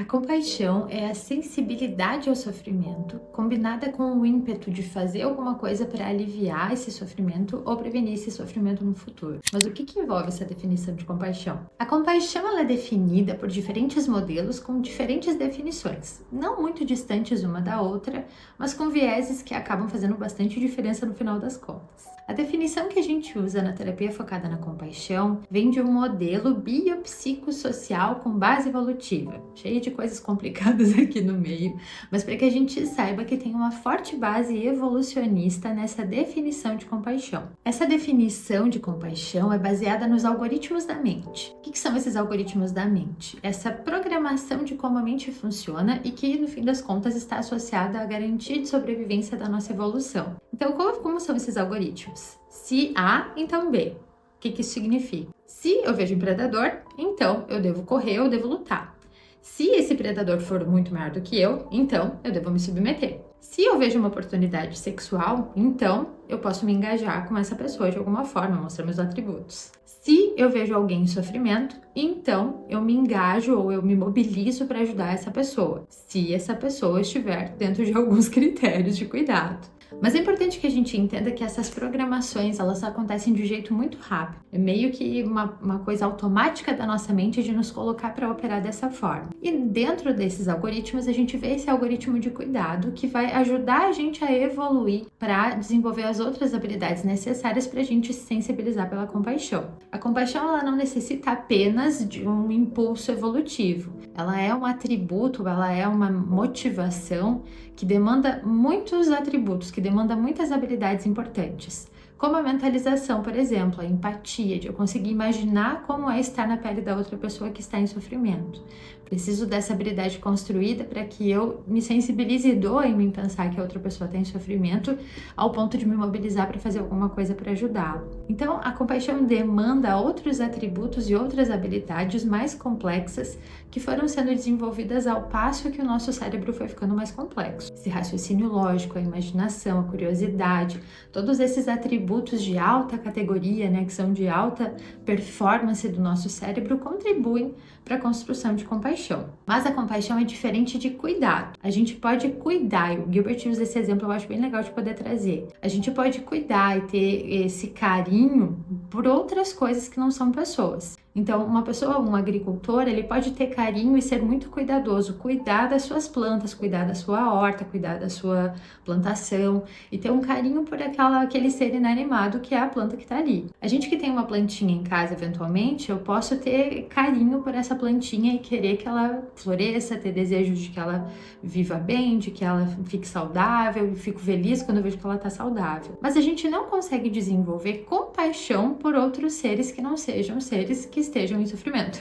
A compaixão é a sensibilidade ao sofrimento, combinada com o ímpeto de fazer alguma coisa para aliviar esse sofrimento ou prevenir esse sofrimento no futuro. Mas o que envolve essa definição de compaixão? A compaixão ela é definida por diferentes modelos com diferentes definições, não muito distantes uma da outra, mas com vieses que acabam fazendo bastante diferença no final das contas. A definição que a gente usa na terapia focada na compaixão vem de um modelo biopsicossocial com base evolutiva, cheio de coisas complicadas aqui no meio, mas para que a gente saiba que tem uma forte base evolucionista nessa definição de compaixão. Essa definição de compaixão é baseada nos algoritmos da mente. O que são esses algoritmos da mente? Essa programação de como a mente funciona e que, no fim das contas, está associada à garantia de sobrevivência da nossa evolução. Então, como são esses algoritmos? Se A, então B. O que isso significa? Se eu vejo um predador, então eu devo correr, eu devo lutar. Se esse predador for muito maior do que eu, então eu devo me submeter. Se eu vejo uma oportunidade sexual, então eu posso me engajar com essa pessoa de alguma forma, mostrar meus atributos. Se eu vejo alguém em sofrimento, então eu me engajo ou eu me mobilizo para ajudar essa pessoa, se essa pessoa estiver dentro de alguns critérios de cuidado. Mas é importante que a gente entenda que essas programações, elas acontecem de um jeito muito rápido. É meio que uma coisa automática da nossa mente de nos colocar para operar dessa forma. E dentro desses algoritmos, a gente vê esse algoritmo de cuidado que vai ajudar a gente a evoluir para desenvolver as outras habilidades necessárias para a gente se sensibilizar pela compaixão. A compaixão, ela não necessita apenas de um impulso evolutivo. Ela é um atributo, ela é uma motivação que demanda muitos atributos, que demanda muitas habilidades importantes, como a mentalização, por exemplo, a empatia, de eu conseguir imaginar como é estar na pele da outra pessoa que está em sofrimento. Preciso dessa habilidade construída para que eu me sensibilize e doa em mim pensar que a outra pessoa está em sofrimento, ao ponto de me mobilizar para fazer alguma coisa para ajudá-la. Então, a compaixão demanda outros atributos e outras habilidades mais complexas que foram sendo desenvolvidas ao passo que o nosso cérebro foi ficando mais complexo. Esse raciocínio lógico, a imaginação, a curiosidade, todos esses atributos de alta categoria, que são de alta performance do nosso cérebro, contribuem para a construção de compaixão. Mas a compaixão é diferente de cuidado. A gente pode cuidar, e o Gilbert usa esse exemplo, eu acho bem legal de poder trazer. A gente pode cuidar e ter esse carinho por outras coisas que não são pessoas. Então, uma pessoa, um agricultor, ele pode ter carinho e ser muito cuidadoso, cuidar das suas plantas, cuidar da sua horta, cuidar da sua plantação e ter um carinho por aquele ser inanimado que é a planta que está ali. A gente que tem uma plantinha em casa, eventualmente, eu posso ter carinho por essa plantinha e querer que ela floresça, ter desejos de que ela viva bem, de que ela fique saudável, e fico feliz quando eu vejo que ela está saudável. Mas a gente não consegue desenvolver compaixão por outros seres que não sejam seres que estejam em sofrimento.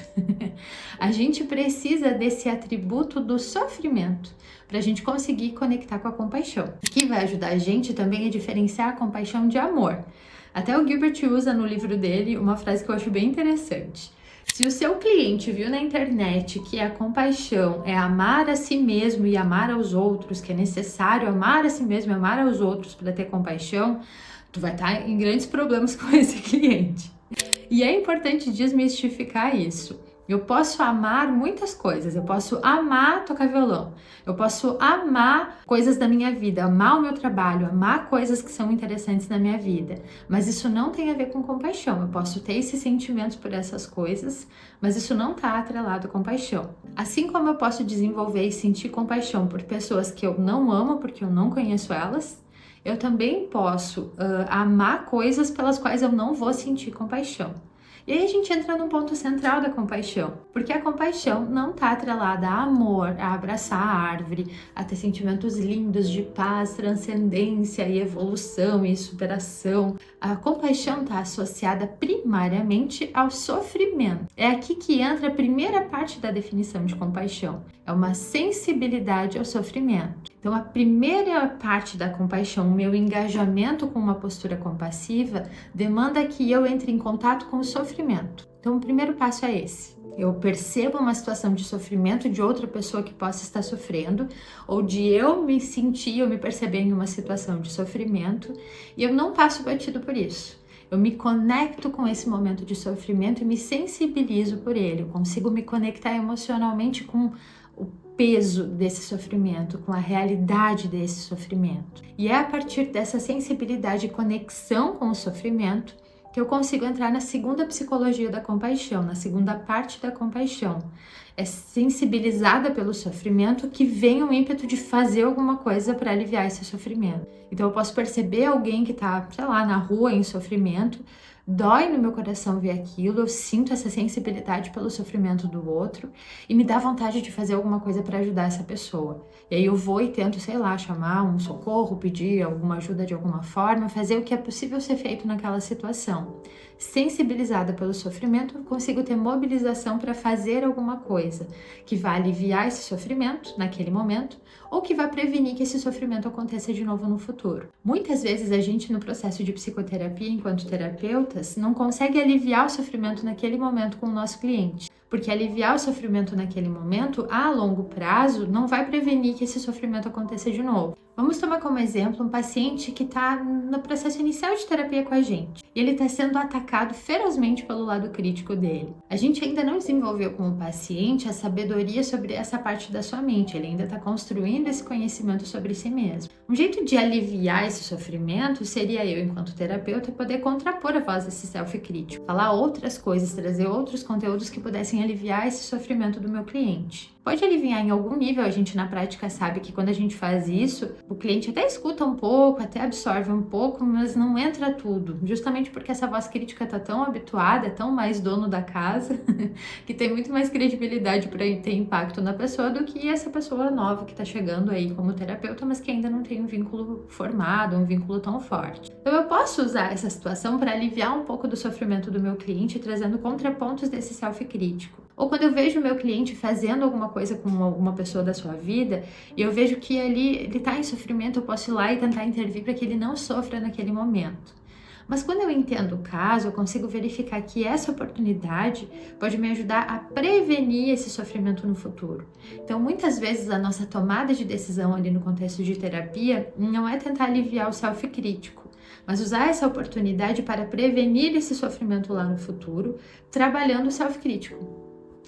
A gente precisa desse atributo do sofrimento para a gente conseguir conectar com a compaixão. O que vai ajudar a gente também a diferenciar a compaixão de amor. Até o Gilbert usa no livro dele uma frase que eu acho bem interessante. Se o seu cliente viu na internet que a compaixão é amar a si mesmo e amar aos outros, que é necessário amar a si mesmo e amar aos outros para ter compaixão, tu vai estar em grandes problemas com esse cliente. E é importante desmistificar isso. Eu posso amar muitas coisas, eu posso amar tocar violão, eu posso amar coisas da minha vida, amar o meu trabalho, amar coisas que são interessantes na minha vida, mas isso não tem a ver com compaixão. Eu posso ter esses sentimentos por essas coisas, mas isso não está atrelado à compaixão. Assim como eu posso desenvolver e sentir compaixão por pessoas que eu não amo porque eu não conheço elas, eu também posso amar coisas pelas quais eu não vou sentir compaixão. E aí a gente entra num ponto central da compaixão, porque a compaixão não está atrelada a amor, a abraçar a árvore, a ter sentimentos lindos de paz, transcendência e evolução e superação. A compaixão está associada primariamente ao sofrimento. É aqui que entra a primeira parte da definição de compaixão. É uma sensibilidade ao sofrimento. Então, a primeira parte da compaixão, o meu engajamento com uma postura compassiva, demanda que eu entre em contato com o sofrimento. Então, o primeiro passo é esse. Eu percebo uma situação de sofrimento de outra pessoa que possa estar sofrendo, ou de eu me sentir, eu me perceber em uma situação de sofrimento, e eu não passo batido por isso. Eu me conecto com esse momento de sofrimento e me sensibilizo por ele. Eu consigo me conectar emocionalmente com o peso desse sofrimento, com a realidade desse sofrimento. E é a partir dessa sensibilidade e conexão com o sofrimento que eu consigo entrar na segunda psicologia da compaixão, na segunda parte da compaixão. É sensibilizada pelo sofrimento que vem o ímpeto de fazer alguma coisa para aliviar esse sofrimento. Então eu posso perceber alguém que está, sei lá, na rua em sofrimento, dói no meu coração ver aquilo, eu sinto essa sensibilidade pelo sofrimento do outro e me dá vontade de fazer alguma coisa para ajudar essa pessoa. E aí eu vou e tento, sei lá, chamar um socorro, pedir alguma ajuda de alguma forma, fazer o que é possível ser feito naquela situação. Sensibilizada pelo sofrimento, eu consigo ter mobilização para fazer alguma coisa que vá aliviar esse sofrimento naquele momento ou que vá prevenir que esse sofrimento aconteça de novo no futuro. Muitas vezes a gente no processo de psicoterapia, enquanto terapeutas, não consegue aliviar o sofrimento naquele momento com o nosso cliente. Porque aliviar o sofrimento naquele momento, a longo prazo, não vai prevenir que esse sofrimento aconteça de novo. Vamos tomar como exemplo um paciente que está no processo inicial de terapia com a gente. E ele está sendo atacado ferozmente pelo lado crítico dele. A gente ainda não desenvolveu com o paciente a sabedoria sobre essa parte da sua mente. Ele ainda está construindo esse conhecimento sobre si mesmo. Um jeito de aliviar esse sofrimento seria eu, enquanto terapeuta, poder contrapor a voz desse self-crítico. Falar outras coisas, trazer outros conteúdos que pudessem aliviar esse sofrimento do meu cliente. Pode aliviar em algum nível, a gente na prática sabe que quando a gente faz isso, o cliente até escuta um pouco, até absorve um pouco, mas não entra tudo. Justamente porque essa voz crítica tá tão habituada, é tão mais dono da casa, que tem muito mais credibilidade para ter impacto na pessoa do que essa pessoa nova que tá chegando aí como terapeuta, mas que ainda não tem um vínculo formado, um vínculo tão forte. Então eu posso usar essa situação para aliviar um pouco do sofrimento do meu cliente, trazendo contrapontos desse self-crítico. Ou quando eu vejo o meu cliente fazendo alguma coisa com alguma pessoa da sua vida e eu vejo que ali ele está em sofrimento, eu posso ir lá e tentar intervir para que ele não sofra naquele momento. Mas quando eu entendo o caso, eu consigo verificar que essa oportunidade pode me ajudar a prevenir esse sofrimento no futuro. Então, muitas vezes a nossa tomada de decisão ali no contexto de terapia não é tentar aliviar o self-crítico, mas usar essa oportunidade para prevenir esse sofrimento lá no futuro, trabalhando o self-crítico.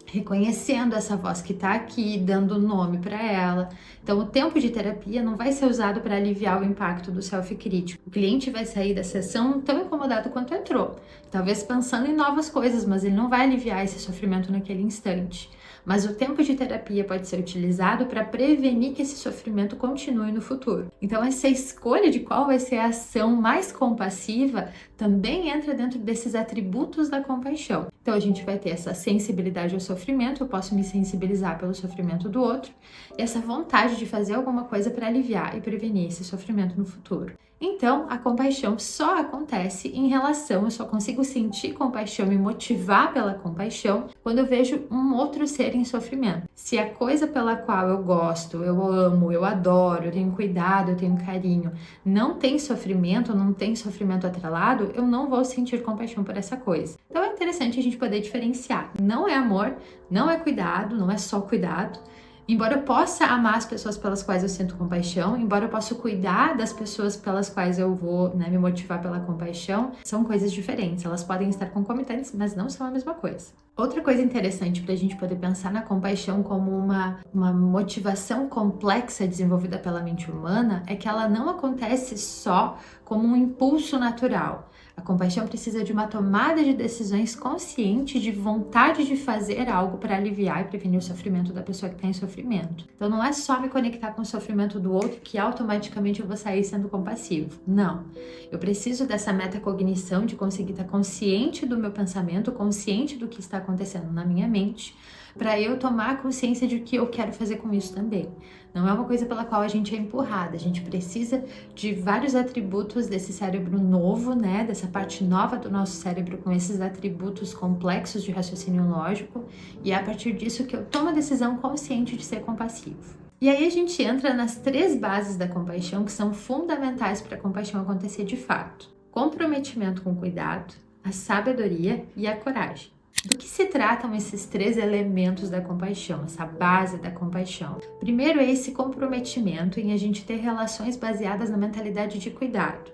Reconhecendo essa voz que está aqui, dando nome para ela. Então, o tempo de terapia não vai ser usado para aliviar o impacto do self-crítico. O cliente vai sair da sessão tão incomodado quanto entrou, talvez pensando em novas coisas, mas ele não vai aliviar esse sofrimento naquele instante. Mas o tempo de terapia pode ser utilizado para prevenir que esse sofrimento continue no futuro. Então, essa escolha de qual vai ser a ação mais compassiva também entra dentro desses atributos da compaixão. Então, a gente vai ter essa sensibilidade ao sofrimento, eu posso me sensibilizar pelo sofrimento do outro, e essa vontade de fazer alguma coisa para aliviar e prevenir esse sofrimento no futuro. Então, a compaixão só acontece em relação, eu só consigo sentir compaixão e motivar pela compaixão quando eu vejo um outro ser em sofrimento. Se a coisa pela qual eu gosto, eu amo, eu adoro, eu tenho cuidado, eu tenho carinho, não tem sofrimento atrelado, eu não vou sentir compaixão por essa coisa. Então é interessante a gente poder diferenciar. Não é amor, não é cuidado, não é só cuidado. Embora eu possa amar as pessoas pelas quais eu sinto compaixão, embora eu possa cuidar das pessoas pelas quais eu vou, me motivar pela compaixão, são coisas diferentes. Elas podem estar concomitantes, mas não são a mesma coisa. Outra coisa interessante para a gente poder pensar na compaixão como uma motivação complexa desenvolvida pela mente humana é que ela não acontece só como um impulso natural. A compaixão precisa de uma tomada de decisões consciente, de vontade de fazer algo para aliviar e prevenir o sofrimento da pessoa que está em sofrimento. Então não é só me conectar com o sofrimento do outro que automaticamente eu vou sair sendo compassivo. Não. Eu preciso dessa metacognição de conseguir estar consciente do meu pensamento, consciente do que está acontecendo na minha mente, para eu tomar consciência de o que eu quero fazer com isso também. Não é uma coisa pela qual a gente é empurrada, a gente precisa de vários atributos desse cérebro novo, dessa parte nova do nosso cérebro com esses atributos complexos de raciocínio lógico, e é a partir disso que eu tomo a decisão consciente de ser compassivo. E aí a gente entra nas 3 bases da compaixão que são fundamentais para a compaixão acontecer de fato: comprometimento com o cuidado, a sabedoria e a coragem. Do que se tratam esses 3 elementos da compaixão, essa base da compaixão? Primeiro é esse comprometimento em a gente ter relações baseadas na mentalidade de cuidado.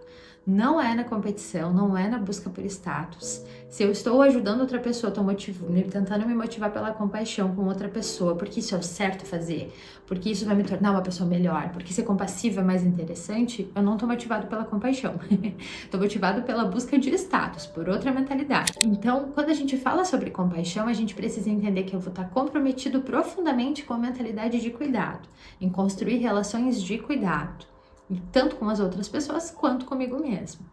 não é na competição, não é na busca por status. Se eu estou ajudando outra pessoa, estou tentando me motivar pela compaixão com outra pessoa, porque isso é o certo fazer, porque isso vai me tornar uma pessoa melhor, porque ser compassiva é mais interessante, eu não estou motivado pela compaixão. Estou motivado pela busca de status, por outra mentalidade. Então, quando a gente fala sobre compaixão, a gente precisa entender que eu vou estar comprometido profundamente com a mentalidade de cuidado, em construir relações de cuidado, tanto com as outras pessoas quanto comigo mesmo.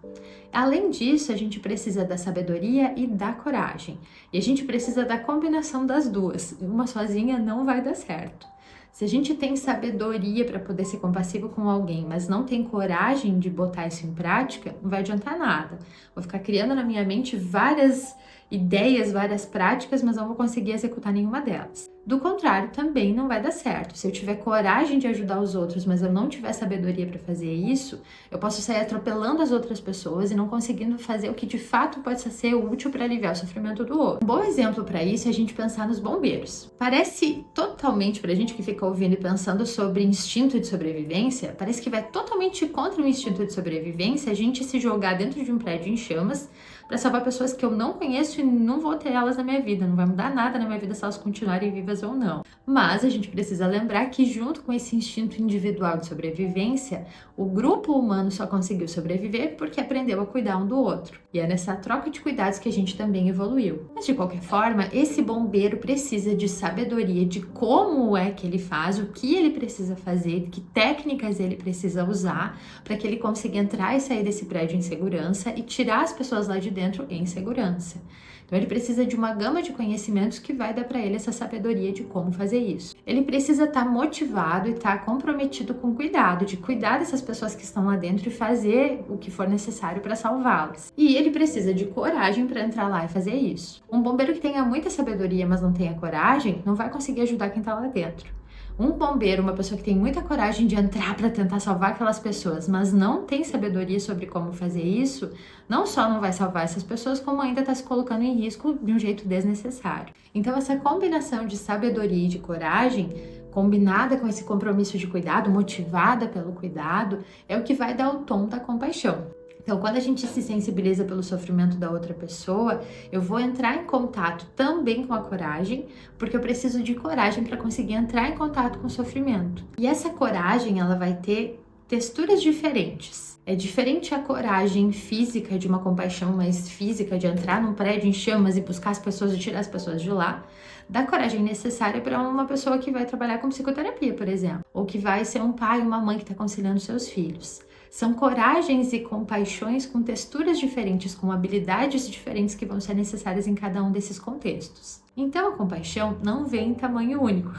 Além disso, a gente precisa da sabedoria e da coragem. E a gente precisa da combinação das duas. Uma sozinha não vai dar certo. Se a gente tem sabedoria para poder ser compassivo com alguém, mas não tem coragem de botar isso em prática, não vai adiantar nada. Vou ficar criando na minha mente várias ideias, várias práticas, mas não vou conseguir executar nenhuma delas. Do contrário, também não vai dar certo. Se eu tiver coragem de ajudar os outros, mas eu não tiver sabedoria para fazer isso, eu posso sair atropelando as outras pessoas e não conseguindo fazer o que de fato pode ser útil para aliviar o sofrimento do outro. Um bom exemplo para isso é a gente pensar nos bombeiros. Parece totalmente, pra gente que fica ouvindo e pensando sobre instinto de sobrevivência, parece que vai totalmente contra o instinto de sobrevivência a gente se jogar dentro de um prédio em chamas para salvar pessoas que eu não conheço e não vou ter elas na minha vida. Não vai mudar nada na minha vida se elas continuarem vivas ou não. Mas a gente precisa lembrar que junto com esse instinto individual de sobrevivência, o grupo humano só conseguiu sobreviver porque aprendeu a cuidar um do outro. E é nessa troca de cuidados que a gente também evoluiu. Mas de qualquer forma, esse bombeiro precisa de sabedoria de como é que ele faz, o que ele precisa fazer, que técnicas ele precisa usar para que ele consiga entrar e sair desse prédio em segurança e tirar as pessoas lá de dentro em segurança. Então ele precisa de uma gama de conhecimentos que vai dar para ele essa sabedoria de como fazer isso. Ele precisa estar motivado e estar comprometido com cuidado, de cuidar dessas pessoas que estão lá dentro e fazer o que for necessário para salvá-las. E ele precisa de coragem para entrar lá e fazer isso. Um bombeiro que tenha muita sabedoria, mas não tenha coragem, não vai conseguir ajudar quem está lá dentro. Um bombeiro, uma pessoa que tem muita coragem de entrar para tentar salvar aquelas pessoas, mas não tem sabedoria sobre como fazer isso, não só não vai salvar essas pessoas, como ainda está se colocando em risco de um jeito desnecessário. Então, essa combinação de sabedoria e de coragem, combinada com esse compromisso de cuidado, motivada pelo cuidado, é o que vai dar o tom da compaixão. Então, quando a gente se sensibiliza pelo sofrimento da outra pessoa, eu vou entrar em contato também com a coragem, porque eu preciso de coragem para conseguir entrar em contato com o sofrimento. E essa coragem, ela vai ter texturas diferentes. É diferente a coragem física, de uma compaixão mais física, de entrar num prédio em chamas e buscar as pessoas e tirar as pessoas de lá, da coragem necessária para uma pessoa que vai trabalhar com psicoterapia, por exemplo, ou que vai ser um pai ou uma mãe que está aconselhando seus filhos. São coragens e compaixões com texturas diferentes, com habilidades diferentes que vão ser necessárias em cada um desses contextos. Então, a compaixão não vem em tamanho único.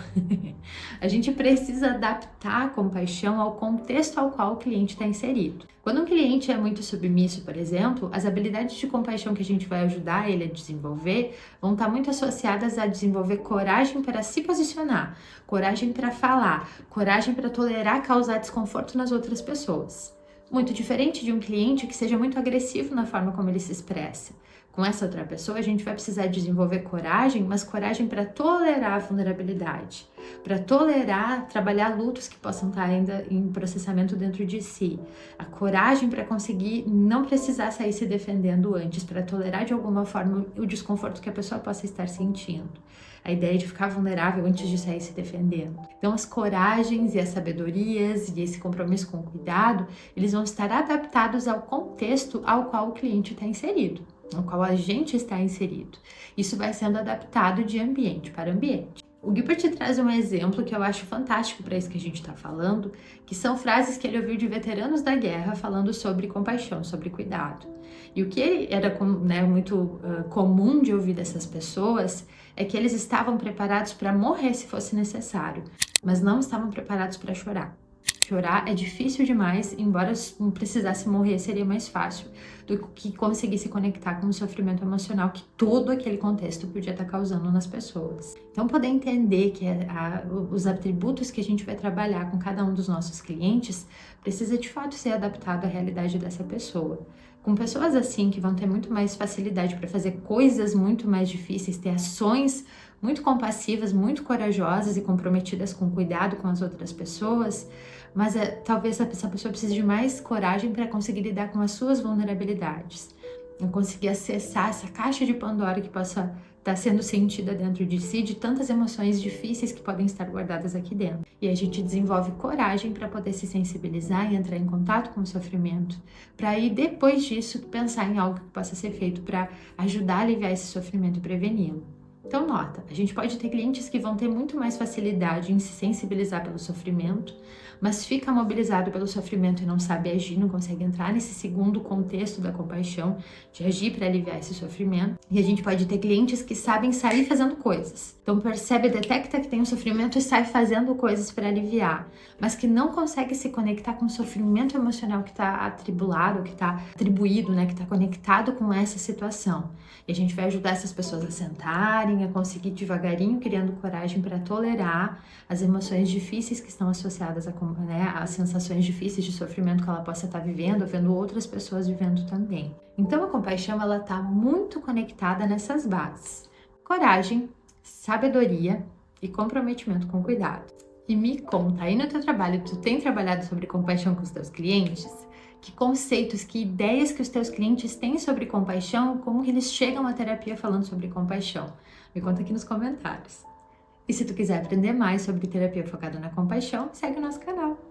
A gente precisa adaptar a compaixão ao contexto ao qual o cliente está inserido. Quando um cliente é muito submisso, por exemplo, as habilidades de compaixão que a gente vai ajudar ele a desenvolver vão estar muito associadas a desenvolver coragem para se posicionar, coragem para falar, coragem para tolerar causar desconforto nas outras pessoas. Muito diferente de um cliente que seja muito agressivo na forma como ele se expressa. Com essa outra pessoa, a gente vai precisar desenvolver coragem, mas coragem para tolerar a vulnerabilidade, para tolerar, trabalhar lutos que possam estar ainda em processamento dentro de si. A coragem para conseguir não precisar sair se defendendo antes, para tolerar de alguma forma o desconforto que a pessoa possa estar sentindo. A ideia de ficar vulnerável antes de sair se defendendo. Então, as coragens e as sabedorias e esse compromisso com o cuidado, eles vão estar adaptados ao contexto ao qual o cliente está inserido, no qual a gente está inserido. Isso vai sendo adaptado de ambiente para ambiente. O Gilbert traz um exemplo que eu acho fantástico para isso que a gente está falando, que são frases que ele ouviu de veteranos da guerra falando sobre compaixão, sobre cuidado. E o que era muito comum de ouvir dessas pessoas é que eles estavam preparados para morrer se fosse necessário, mas não estavam preparados para chorar. Chorar é difícil demais, embora não precisasse morrer, seria mais fácil do que conseguir se conectar com o sofrimento emocional que todo aquele contexto podia estar causando nas pessoas. Então, poder entender que os atributos que a gente vai trabalhar com cada um dos nossos clientes precisa de fato ser adaptado à realidade dessa pessoa. Com pessoas assim que vão ter muito mais facilidade para fazer coisas muito mais difíceis, ter ações muito compassivas, muito corajosas e comprometidas com cuidado com as outras pessoas, mas talvez essa pessoa precise de mais coragem para conseguir lidar com as suas vulnerabilidades, conseguir acessar essa caixa de Pandora que possa estar sendo sentida dentro de si, de tantas emoções difíceis que podem estar guardadas aqui dentro. E a gente desenvolve coragem para poder se sensibilizar e entrar em contato com o sofrimento, para aí depois disso pensar em algo que possa ser feito para ajudar a aliviar esse sofrimento e preveni-lo. Então nota, a gente pode ter clientes que vão ter muito mais facilidade em se sensibilizar pelo sofrimento, mas fica mobilizado pelo sofrimento e não sabe agir, não consegue entrar nesse segundo contexto da compaixão, de agir para aliviar esse sofrimento. E a gente pode ter clientes que sabem sair fazendo coisas. Então percebe, detecta que tem um sofrimento e sai fazendo coisas para aliviar, mas que não consegue se conectar com o sofrimento emocional que está atribulado, que está atribuído, né, que está conectado com essa situação. E a gente vai ajudar essas pessoas a sentarem, a conseguir devagarinho, criando coragem para tolerar as emoções difíceis que estão associadas às sensações difíceis de sofrimento que ela possa estar vivendo, ou vendo outras pessoas vivendo também. Então a compaixão, ela está muito conectada nessas bases: coragem, sabedoria e comprometimento com cuidado. E me conta, aí no teu trabalho, tu tem trabalhado sobre compaixão com os teus clientes? Que conceitos, que ideias que os teus clientes têm sobre compaixão, como que eles chegam à terapia falando sobre compaixão? Me conta aqui nos comentários. E se tu quiser aprender mais sobre terapia focada na compaixão, segue o nosso canal.